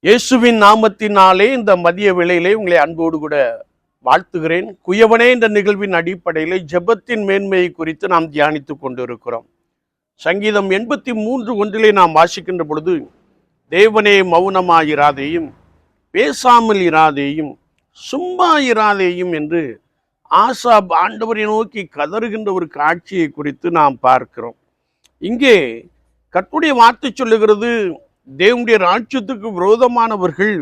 இயேசுவின் நாமத்தினாலே இந்த மதிய வேளையிலே உங்களை அன்போடு கூட வாழ்த்துகிறேன். குயவனே இந்த நிகழ்வின் அடிப்படையில் ஜெபத்தின் மேன்மையை குறித்து நாம் தியானித்துக் கொண்டிருக்கிறோம். சங்கீதம் 83:1 நாம் வாசிக்கின்ற பொழுது, தேவனே மௌனமாயிராதேயும், பேசாமல் இராதேயும், சும்மா இராதேயும் என்று ஆசாப் ஆண்டவரை நோக்கி கதறுகின்ற ஒரு காட்சியை குறித்து நாம் பார்க்கிறோம். இங்கே கர்த்தருடைய வார்த்தை சொல்லுகிறது, தேவனுடைய ராஜ்யத்துக்கு விரோதமானவர்கள்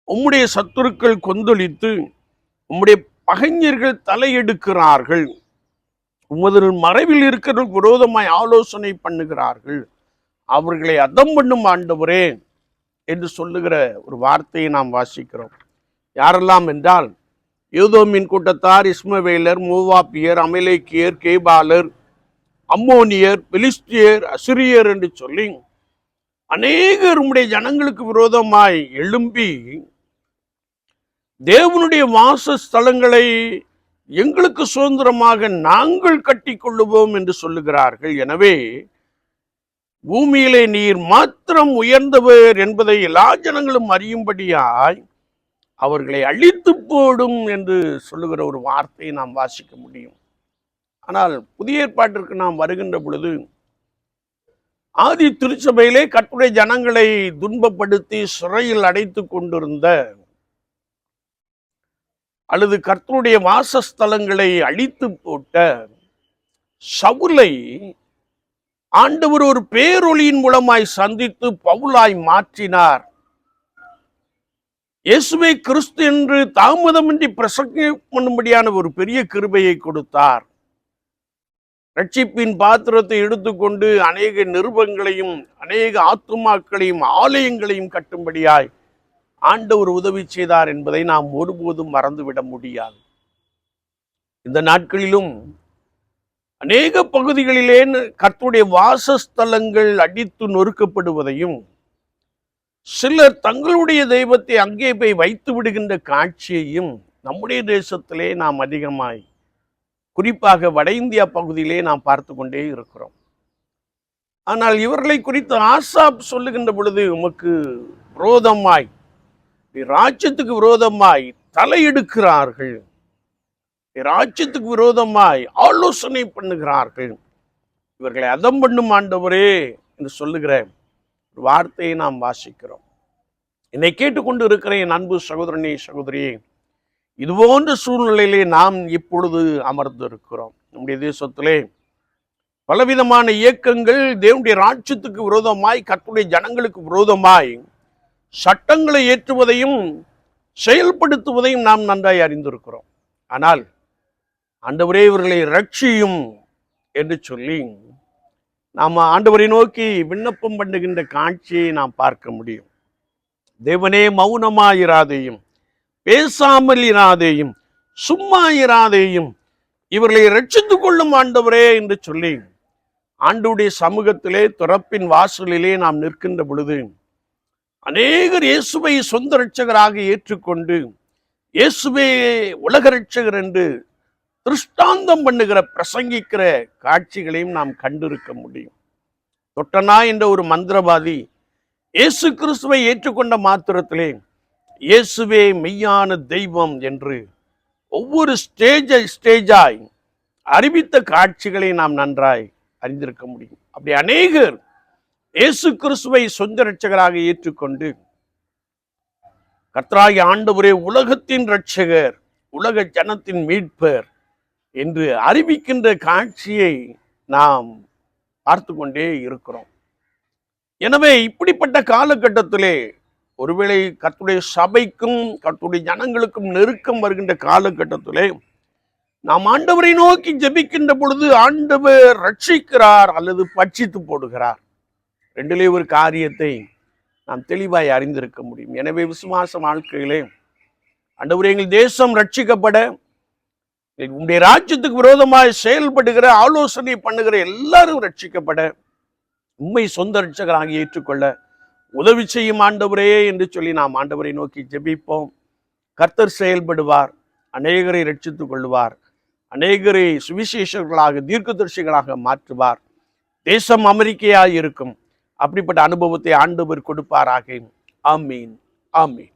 உம்முடைய சத்துருக்கள் கொந்தளித்து உம்முடைய பகைஞர்கள் தலையெடுக்கிறார்கள், உமது மறைவில் இருக்கிற விரோதமாய் ஆலோசனை பண்ணுகிறார்கள், அவர்களை அதம் பண்ணும் ஆண்டவரே என்று சொல்லுகிற ஒரு வார்த்தையை நாம் வாசிக்கிறோம். யாரெல்லாம் என்றால், ஏதோமின் கூட்டத்தார், இஸ்மவேலர், மோவாபியர், அமலேக்கியர், கேபாலர், அம்மோனியர், பெலிஸ்தியர், அசிரியர் என்று சொல்லி அநேகர் உம்முடைய ஜனங்களுக்கு விரோதமாய் எழும்பி தேவனுடைய வாசஸ்தலங்களை எங்களுக்கு சுதந்திரமாக நாங்கள் கட்டி கொள்ளுவோம் என்று சொல்லுகிறார்கள். எனவே பூமியிலே நீர் மாத்திரம் உயர்ந்தவர் என்பதை எல்லா ஜனங்களும் அறியும்படியாய் அவர்களை அழித்து போடும் என்று சொல்லுகிற ஒரு வார்த்தையை நாம் வாசிக்க முடியும். ஆனால் புதிய ஏற்பாட்டிற்கு நாம் வருகின்ற பொழுது, ஆதி திருச்சபையிலே கர்த்தருடைய ஜனங்களை துன்பப்படுத்தி சிறையில் அடைத்து கொண்டிருந்த அல்லது கர்த்தருடைய வாசஸ்தலங்களை அழித்து போட்ட சவுலை ஆண்டவர் ஒரு பேரொளியின் மூலமாய் சந்தித்து பவுலாய் மாற்றினார். இயேசுவை கிறிஸ்து என்று தாமதமின்றி பிரசங்கம் பண்ணும்படியான ஒரு பெரிய கிருபையை கொடுத்தார். ரட்சிப்பின் பாத்திரத்தை எடுத்துக்கொண்டு அநேக நிருபங்களையும் அநேக ஆத்துமாக்களையும் ஆலயங்களையும் கட்டும்படியாய் ஆண்டவர் உதவி செய்தார் என்பதை நாம் ஒருபோதும் மறந்துவிட முடியாது. இந்த நாட்களிலும் அநேக பகுதிகளிலே கர்த்தருடைய வாசஸ்தலங்கள் அடித்து நொறுக்கப்படுவதையும், சிலர் தங்களுடைய தெய்வத்தை அங்கே போய் வைத்து விடுகின்ற காட்சியையும் நம்முடைய தேசத்திலே நாம் அதிகமாய், குறிப்பாக வட இந்தியா பகுதியிலே நாம் பார்த்து கொண்டே இருக்கிறோம். ஆனால் இவர்களை குறித்து ஆசாப் சொல்லுகின்ற பொழுது, உமக்கு விரோதமாய், ராஜ்யத்துக்கு விரோதமாய் தலையெடுக்கிறார்கள், ராஜ்யத்துக்கு விரோதமாய் ஆலோசனை பண்ணுகிறார்கள், இவர்களை அதம் பண்ணும் ஆண்டவரே என்று சொல்லுகிற ஒரு வார்த்தையை நாம் வாசிக்கிறோம். என்னை கேட்டுக்கொண்டு இருக்கிற என் அன்பு சகோதரனே, சகோதரியே, இதுபோன்ற சூழ்நிலையிலே நாம் இப்பொழுது அமர்ந்திருக்கிறோம். நம்முடைய தேசத்திலே பலவிதமான இயக்கங்கள் தேவனுடைய ராஜ்யத்துக்கு விரோதமாய், கர்த்தருடைய ஜனங்களுக்கு விரோதமாய் சட்டங்களை ஏற்றுவதையும் செயல்படுத்துவதையும் நாம் நன்றாய் அறிந்திருக்கிறோம். ஆனால் ஆண்டவரே இவர்களை ரட்சியும் என்று சொல்லி நாம் ஆண்டவரை நோக்கி விண்ணப்பம் பண்ணுகின்ற காட்சியை நாம் பார்க்க முடியும். தேவனே மௌனமாயிராதேயும், பேசாமல் இராதேயும், சும்மா இராதேயும், இவர்களை ரட்சித்துக் கொள்ளும் ஆண்டவரே என்று சொல்லி ஆண்டவருடைய சமூகத்திலே திறப்பின் வாசலிலே நாம் நிற்கின்ற பொழுது, அநேகர் இயேசுவை சொந்த இரட்சகராக ஏற்றுக்கொண்டு இயேசுவே உலக இரட்சகர் என்று திருஷ்டாந்தம் பண்ணுகிற, பிரசங்கிக்கிற காட்சிகளையும் நாம் கண்டிருக்க முடியும். தொட்டனா என்ற ஒரு மந்திரவாதி இயேசு கிறிஸ்துவை ஏற்றுக்கொண்ட மாத்திரத்திலே இயேசுவே மெய்யான தெய்வம் என்று ஒவ்வொரு ஸ்டேஜாய் அறிவித்த காட்சிகளை நாம் நன்றாய் அறிந்திருக்க முடியும். அப்படி அநேகர் இயேசு கிறிஸ்துவை சொந்த இரட்சகராக ஏற்றுக்கொண்டு, கர்த்தராகிய ஆண்டவரே உலகத்தின் இரட்சகர், உலக ஜனத்தின் மீட்பர் என்று அறிவிக்கின்ற காட்சியை நாம் பார்த்து கொண்டே இருக்கிறோம். எனவே இப்படிப்பட்ட காலகட்டத்திலே ஒருவேளை கர்த்தருடைய சபைக்கும் கர்த்தருடைய ஜனங்களுக்கும் நெருக்கம் வருகின்ற காலகட்டத்திலே நாம் ஆண்டவரை நோக்கி ஜெபிக்கின்ற பொழுது ஆண்டவர் ரட்சிக்கிறார் அல்லது பட்சித்து போடுகிறார். ரெண்டிலே ஒரு காரியத்தை நாம் தெளிவாய் அறிந்திருக்க முடியும். எனவே விசுவாச வாழ்க்கையிலே ஆண்டவரே எங்கள் தேசம் ரட்சிக்கப்பட, உங்களுடைய ராஜ்யத்துக்கு விரோதமாய் செயல்படுகிற, ஆலோசனை பண்ணுகிற எல்லாரும் ரட்சிக்கப்பட, உண்மை சொந்த இரட்சகராக ஏற்றுக்கொள்ள உதவி செய்யும் ஆண்டவரே என்று சொல்லி நாம் ஆண்டவரை நோக்கி ஜெபிப்போம். கர்த்தர் செயல்படுவார், அநேகரை ரட்சித்துக் கொள்வார், அநேகரை சுவிசேஷர்களாக, தீர்க்கதரிசிகளாக மாற்றுவார். தேசம் அமெரிக்கையாக இருக்கும், அப்படிப்பட்ட அனுபவத்தை ஆண்டவர் கொடுப்பாராக. ஆமீன். ஆமீன்.